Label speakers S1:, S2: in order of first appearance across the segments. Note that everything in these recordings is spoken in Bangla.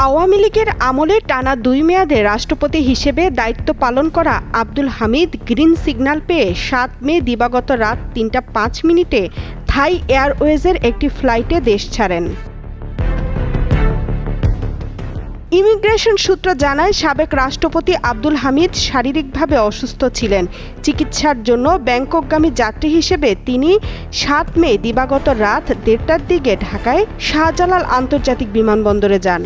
S1: আওয়ামী লীগের আমলে টানা ২ মেয়াদে রাষ্ট্রপতি হিসেবে দায়িত্ব পালন করা আব্দুল হামিদ গ্রিন সিগন্যাল পেয়ে ৭ মে দিবাগত রাত ৩টা ৫ মিনিটে থাই এয়ারওয়েজের একটি ফ্লাইটে দেশ ছাড়েন। ইমিগ্রেশন সূত্র জানায়, সাবেক রাষ্ট্রপতি আব্দুল হামিদ শারীরিকভাবে অসুস্থ ছিলেন। চিকিৎসার জন্য ব্যাংককগামী যাত্রী হিসেবে তিনি ৭ মে দিবাগত রাত ১:৩০টার দিকে ঢাকায় শাহজালাল আন্তর্জাতিক বিমানবন্দরে যান।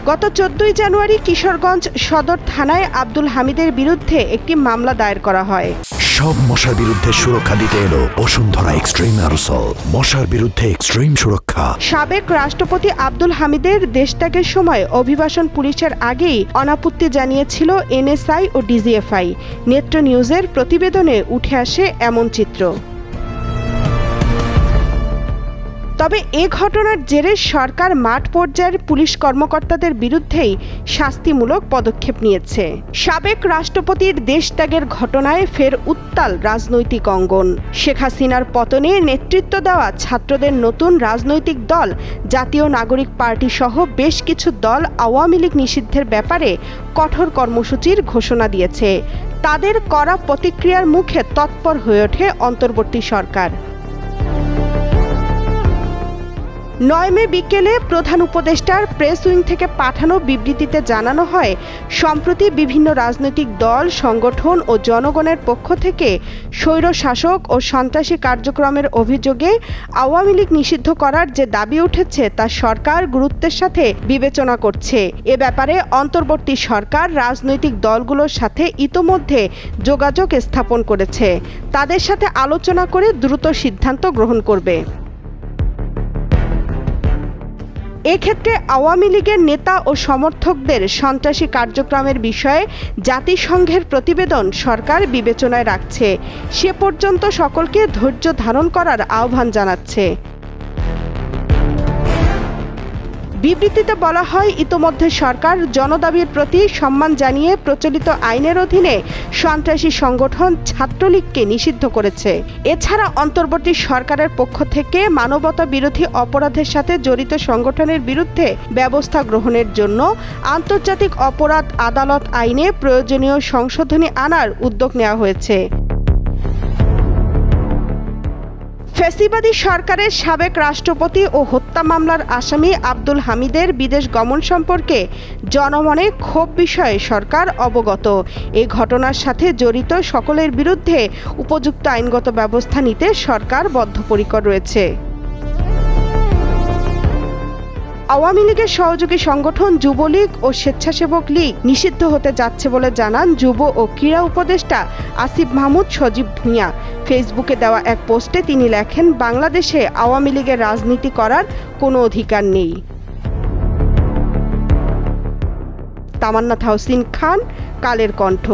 S1: গত ১৪ জানুয়ারি কিশোরগঞ্জ সদর থানায় আব্দুল হামিদের বিরুদ্ধে একটি মামলা দায়ের করা হয়।
S2: সব মশার বিরুদ্ধে সুরক্ষা দিতে এলো বসুন্ধরা এক্সট্রিম অ্যারোসল, মশার বিরুদ্ধে এক্সট্রিম সুরক্ষা।
S1: সাবেক রাষ্ট্রপতি আব্দুল হামিদের দেশত্যাগের সময় অভিবাসন পুলিশের আগেই অনাপত্তি জানিয়েছিল এনএসআই ও ডিজিএফআই। নেত্র নিউজের প্রতিবেদনে উঠে আসে এমন চিত্র। তবে এ ঘটনার জেরে সরকার মাঠ পর্যায়ের পুলিশ কর্মকর্তাদের বিরুদ্ধেই শাস্তিমূলক পদক্ষেপ নিয়েছে। সাবেক রাষ্ট্রপতির দেশত্যাগের ঘটনায় ফের উত্তাল রাজনৈতিক অঙ্গন। শেখ হাসিনার পতনে নেতৃত্ব দেওয়া ছাত্রদের নতুন রাজনৈতিক দল জাতীয় নাগরিক পার্টি সহ বেশ কিছু দল আওয়ামী লীগ নিষিদ্ধের ব্যাপারে কঠোর কর্মসূচির ঘোষণা দিয়েছে। তাদের কড়া প্রতিক্রিয়ার মুখে তৎপর হয়ে ওঠে অন্তর্বর্তী সরকার। ৯ মে বিকেলে প্রধান উপদেষ্টার প্রেস উইং থেকে পাঠানো বিবৃতিতে জানানো হয়, সম্প্রতি বিভিন্ন রাজনৈতিক দল, সংগঠন ও জনগণের পক্ষ থেকে স্বৈরশাসক ও সন্ত্রাসী কার্যক্রমের অভিযোগে আওয়ামী লীগ নিষিদ্ধ করার যে দাবি উঠেছে তা সরকার গুরুত্বের সাথে বিবেচনা করছে। এ ব্যাপারে অন্তর্বর্তী সরকার রাজনৈতিক দলগুলোর সাথে ইতোমধ্যে যোগাযোগ স্থাপন করেছে। তাদের সাথে আলোচনা করে দ্রুত সিদ্ধান্ত গ্রহণ করবে। এক্ষেত্রে আওয়ামী লীগের নেতা ও সমর্থকদের সন্ত্রাসী কার্যক্রমের বিষয়ে জাতিসংঘের প্রতিবেদন সরকার বিবেচনায় রাখছে। সে পর্যন্ত সকলকে ধৈর্য ধারণ করার আহ্বান জানাচ্ছে। বিবৃতিতে বলা হয়, ইতোমধ্যে সরকার জনদাবির প্রতি সম্মান জানিয়ে প্রচলিত আইনের অধীনে সন্ত্রাসী সংগঠন ছাত্রলীগকে নিষিদ্ধ করেছে। এছাড়া অন্তর্বর্তী সরকারের পক্ষ থেকে মানবতা বিরোধী অপরাধের সাথে জড়িত সংগঠনের বিরুদ্ধে ব্যবস্থা গ্রহণের জন্য আন্তর্জাতিক অপরাধ আদালত আইনে প্রয়োজনীয় সংশোধনী আনার উদ্যোগ নেওয়া হয়েছে। ফ্যাসিবাদী সরকারের সাবেক রাষ্ট্রপতি ও হত্যা মামলার আসামি আব্দুল হামিদের বিদেশ গমন সম্পর্কে জনমনে ক্ষোভ বিষয়ে সরকার অবগত। এই ঘটনার সাথে জড়িত সকলের বিরুদ্ধে উপযুক্ত আইনগত ব্যবস্থা নিতে সরকার বদ্ধপরিকর রয়েছে। আওয়ামী লীগের সহযোগী সংগঠন যুবলীগ ও স্বেচ্ছাসেবক লীগ নিষিদ্ধ হতে যাচ্ছে বলে জানান যুব ও ক্রীড়া উপদেষ্টা আসিফ মাহমুদ সজীব ভুঁইয়া। ফেসবুকে দেওয়া এক পোস্টে তিনি লেখেন, বাংলাদেশে আওয়ামী লীগের রাজনীতি করার কোনো অধিকার নেই। তামান্না তাহসিন খান, কালের কণ্ঠ।